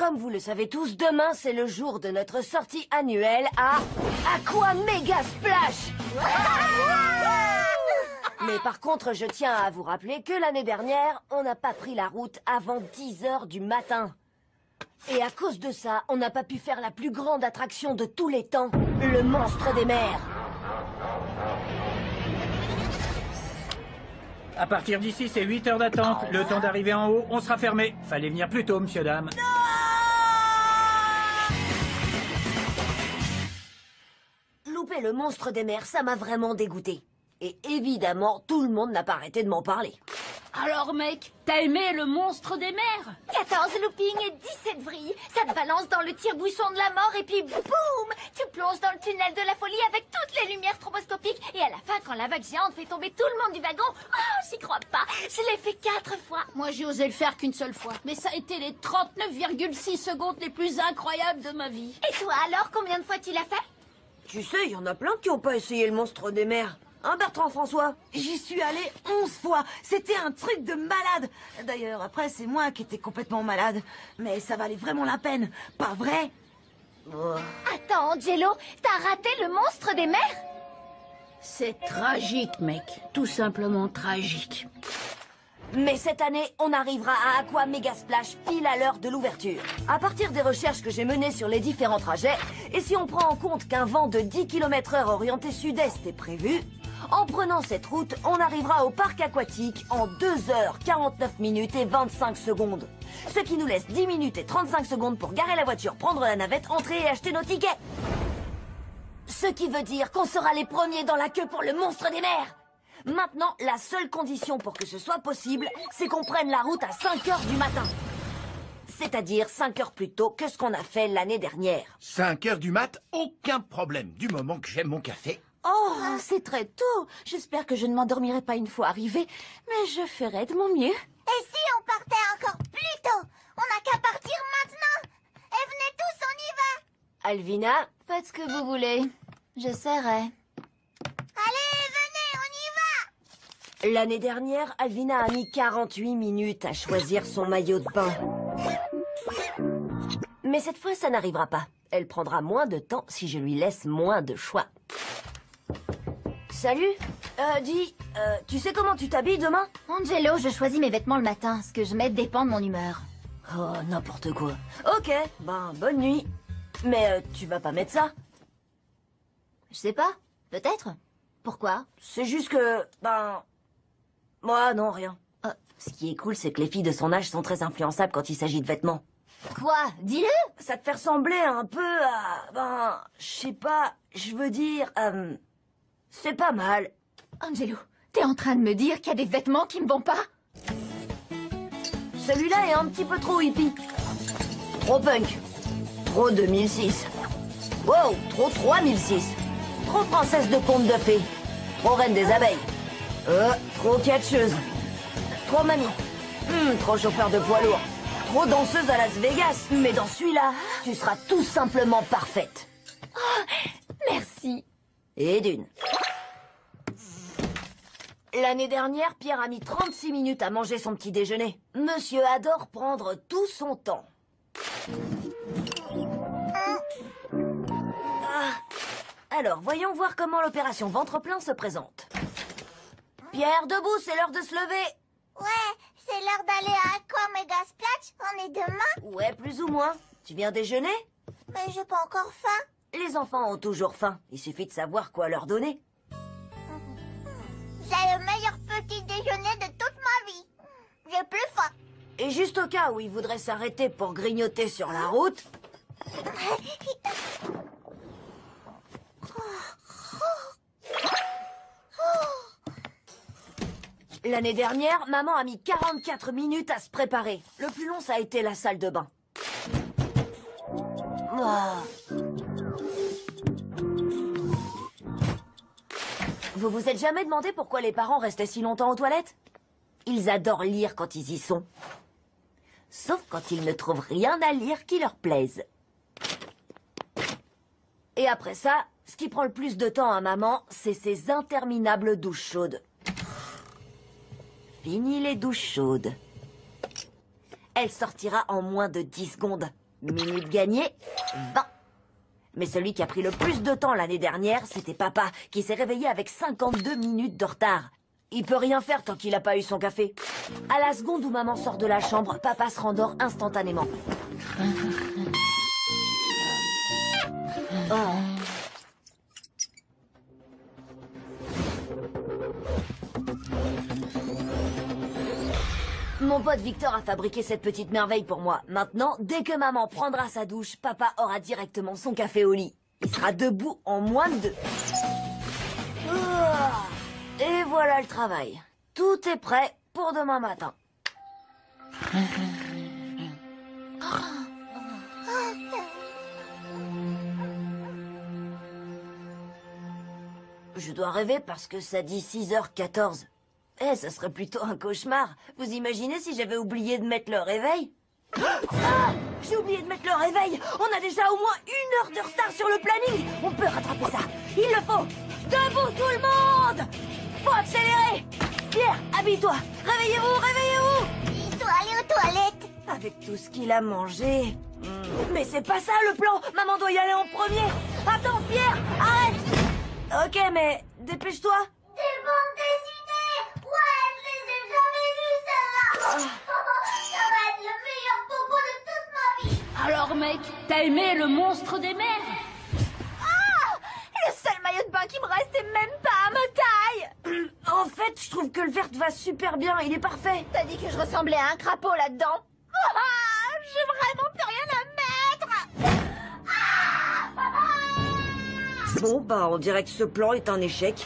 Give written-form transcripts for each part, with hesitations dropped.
Comme vous le savez tous, demain c'est le jour de notre sortie annuelle à Aqua Mega Splash. Mais par contre, je tiens à vous rappeler que l'année dernière, on n'a pas pris la route avant 10 heures du matin. Et à cause de ça, on n'a pas pu faire la plus grande attraction de tous les temps, le monstre des mers. À partir d'ici, c'est 8 heures d'attente. Le temps d'arriver en haut, on sera fermé. Fallait venir plus tôt, monsieur, dame. Louper le monstre des mers, ça m'a vraiment dégoûté. Et évidemment, tout le monde n'a pas arrêté de m'en parler. Alors mec, t'as aimé le monstre des mers? 14 loopings et 17 vrilles. Ça te balance dans le tire-bouchon de la mort et puis boum! Tu plonges dans le tunnel de la folie avec toutes les lumières stroboscopiques. Et à la fin, quand la vague géante fait tomber tout le monde du wagon, oh, j'y crois pas. Je l'ai fait 4 fois. Moi j'ai osé le faire qu'une seule fois. Mais ça a été les 39,6 secondes les plus incroyables de ma vie. Et toi alors, combien de fois tu l'as fait? Tu sais, il y en a plein qui n'ont pas essayé le monstre des mers. Hein, Bertrand François? J'y suis allée 11 fois. C'était un truc de malade. D'ailleurs, après, c'est moi qui étais complètement malade. Mais ça valait vraiment la peine. Pas vrai? Attends, Angelo, t'as raté le monstre des mers? C'est tragique, mec. Tout simplement tragique. Mais cette année, on arrivera à Aqua Mega Splash pile à l'heure de l'ouverture. À partir des recherches que j'ai menées sur les différents trajets, et si on prend en compte qu'un vent de 10 km/h orienté sud-est est prévu, en prenant cette route, on arrivera au parc aquatique en 2 heures 49 minutes et 25 secondes. Ce qui nous laisse 10 minutes et 35 secondes pour garer la voiture, prendre la navette, entrer et acheter nos tickets. Ce qui veut dire qu'on sera les premiers dans la queue pour le monstre des mers. Maintenant, la seule condition pour que ce soit possible, c'est qu'on prenne la route à 5 heures du matin. C'est-à-dire 5 heures plus tôt que ce qu'on a fait l'année dernière. 5 heures du mat, aucun problème, du moment que j'aime mon café. Oh, c'est très tôt. J'espère que je ne m'endormirai pas une fois arrivée, mais je ferai de mon mieux. Et si on partait encore plus tôt? On n'a qu'à partir maintenant. Et venez tous, on y va. Alvina, Faites ce que vous voulez. J'essaierai. Allez, venez, on y va. l'année dernière, Alvina a mis 48 minutes à choisir son maillot de bain. Mais cette fois, ça n'arrivera pas. Elle prendra moins de temps si je lui laisse moins de choix. Salut. Tu sais comment tu t'habilles demain? Angelo, je choisis mes vêtements le matin. Ce que je mets dépend de mon humeur. Oh, n'importe quoi. Ok, ben, bonne nuit. Mais tu vas pas mettre ça? Je sais pas. Peut-être. Pourquoi? C'est juste que, ben... Moi, non, rien. Ce qui est cool, c'est que les filles de son âge sont très influençables quand il s'agit de vêtements. Quoi? Dis-le! Ça te fait ressembler un peu à... Ben, je sais pas, je veux dire... c'est pas mal. Angelo, t'es en train de me dire qu'il y a des vêtements qui me vont pas? Celui-là est un petit peu trop hippie. Trop punk. Trop 2006. Wow, trop 3006. Trop princesse de conte de fées. Trop reine des abeilles. Trop catcheuse. Trop mamie. Trop chauffeur de poids lourd. Trop danseuse à Las Vegas. Mais dans celui-là, tu seras tout simplement parfaite. Merci. Et d'une. L'année dernière, Pierre a mis 36 minutes à manger son petit déjeuner. Monsieur adore prendre tout son temps. Alors, voyons voir comment l'opération ventre plein se présente. Pierre, debout, c'est l'heure de se lever. Ouais, c'est l'heure d'aller à Aqua Mega Splash. On est demain. Ouais, plus ou moins. Tu viens déjeuner? Mais j'ai pas encore faim. Les enfants ont toujours faim. Il suffit de savoir quoi leur donner. C'est le meilleur petit déjeuner de toute ma vie. J'ai plus faim. Et juste au cas où ils voudraient s'arrêter pour grignoter sur la route... L'année dernière, maman a mis 44 minutes à se préparer. Le plus long, ça a été la salle de bain. Vous vous êtes jamais demandé pourquoi les parents restaient si longtemps aux toilettes? Ils adorent lire quand ils y sont. Sauf quand ils ne trouvent rien à lire qui leur plaise. Et après ça, ce qui prend le plus de temps à maman, c'est ces interminables douches chaudes. Fini les douches chaudes. Elle sortira en moins de 10 secondes. Minutes gagnées, 20. Mais celui qui a pris le plus de temps l'année dernière, c'était papa, qui s'est réveillé avec 52 minutes de retard. Il peut rien faire tant qu'il n'a pas eu son café. À la seconde où maman sort de la chambre, papa se rendort instantanément. Oh. Mon pote Victor a fabriqué cette petite merveille pour moi. Maintenant, dès que maman prendra sa douche, papa aura directement son café au lit. Il sera debout en moins de 2. Et voilà le travail. Tout est prêt pour demain matin. Je dois rêver parce que ça dit 6h14. Ce serait plutôt un cauchemar. Vous imaginez si j'avais oublié de mettre le réveil? Ah! J'ai oublié de mettre le réveil. On a déjà au moins 1 heure de retard sur le planning. On peut rattraper ça. Il le faut. Debout tout le monde! Faut accélérer. Pierre, habille-toi. Réveillez-vous, réveillez-vous. Il doit aller aux toilettes. Avec tout ce qu'il a mangé. Mais c'est pas ça le plan. Maman doit y aller en premier. Attends, Pierre, arrête. Ok, mais dépêche-toi. Des bandes dessinées. Ouais, je les ai jamais vues, celles-là. Ça va être le meilleur bobo de toute ma vie. Alors mec, t'as aimé le monstre des mers? Le seul maillot de bain qui me reste est même pas à ma taille. En fait, je trouve que le vert va super bien. Il est parfait. T'as dit que je ressemblais à un crapaud là-dedans. J'ai vraiment plus rien à mettre. Bon, bah, on dirait que ce plan est un échec.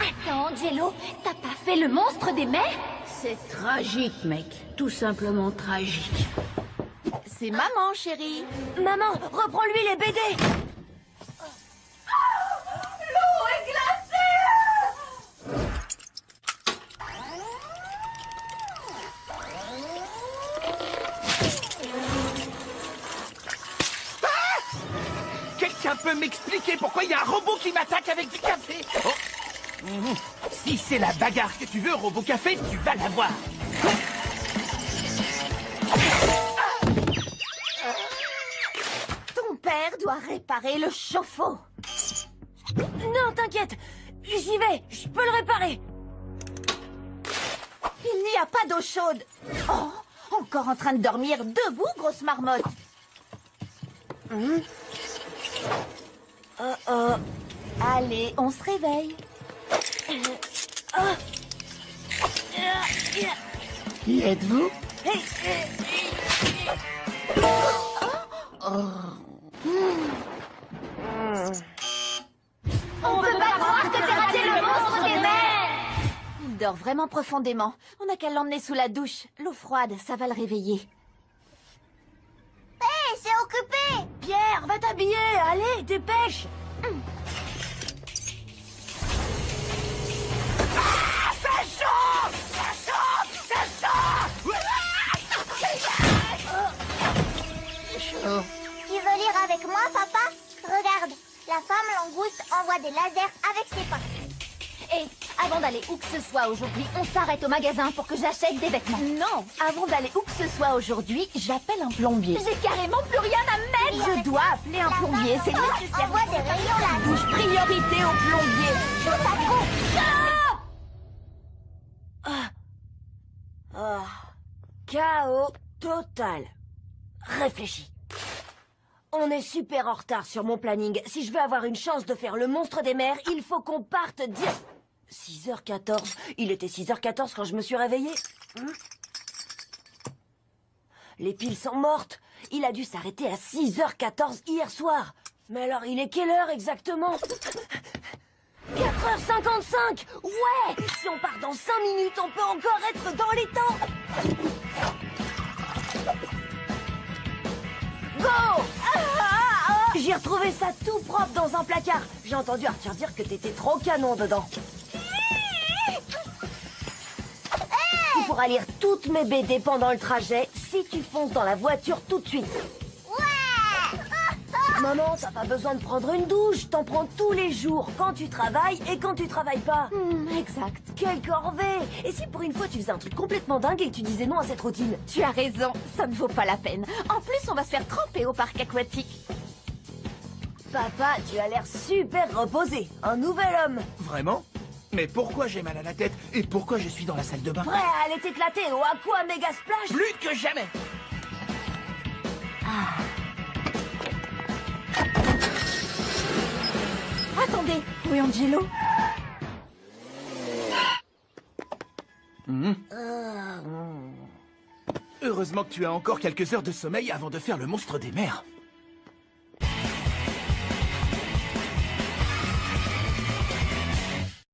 Attends, Jello, t'as pas fait le monstre des mers? C'est tragique, mec. Tout simplement tragique. C'est maman, chérie. Maman, reprends-lui les BD. L'eau est glacée. Quelqu'un peut m'expliquer pourquoi il y a un robot qui m'attaque avec du café? Oh. Si c'est la bagarre que tu veux, robot café, tu vas l'avoir. Ton père doit réparer le chauffe-eau. Non, t'inquiète. J'y vais. Je peux le réparer. Il n'y a pas d'eau chaude. Oh, encore en train de dormir debout, grosse marmotte. Allez, on se réveille. Qui êtes-vous? On peut pas croire que t'aies raté le monstre des mers. Il dort vraiment profondément. On n'a qu'à l'emmener sous la douche. L'eau froide, ça va le réveiller. Hé, c'est occupé. Pierre, va t'habiller. Allez, dépêche. Tu veux lire avec moi, papa? Regarde, la femme langouste envoie des lasers avec ses pains. Et avant d'aller où que ce soit aujourd'hui, on s'arrête au magasin pour que j'achète des vêtements. Non, avant d'aller où que ce soit aujourd'hui, j'appelle un plombier. J'ai carrément plus rien à mettre. Je dois appeler un plombier, c'est nécessaire. Envoie des rayons là. Bouge priorité au plombier. Chaos total. Réfléchis. On est super en retard sur mon planning. Si je veux avoir une chance de faire le monstre des mers, il faut qu'on parte 6h14. Il était 6h14 quand je me suis réveillée. Les piles sont mortes. Il a dû s'arrêter à 6h14 hier soir. Mais alors, il est quelle heure exactement? 4h55. Ouais. Si on part dans 5 minutes, on peut encore être dans les temps. Go! J'ai retrouvé ça tout propre dans un placard. J'ai entendu Arthur dire que t'étais trop canon dedans. Tu pourras lire toutes mes BD pendant le trajet si tu fonces dans la voiture tout de suite. Ouais. Maman, t'as pas besoin de prendre une douche. T'en prends tous les jours, quand tu travailles et quand tu travailles pas. Exact. Quelle corvée! Et si pour une fois tu faisais un truc complètement dingue et que tu disais non à cette routine? Tu as raison, ça ne vaut pas la peine. En plus, on va se faire tremper au parc aquatique. Papa, tu as l'air super reposé. Un nouvel homme. Vraiment? Mais pourquoi j'ai mal à la tête? Et pourquoi je suis dans la salle de bain? Prêt à aller t'éclater au Aqua Mega Splash? Plus que jamais! Attendez, oui, Angelo. Heureusement que tu as encore quelques heures de sommeil avant de faire le monstre des mers.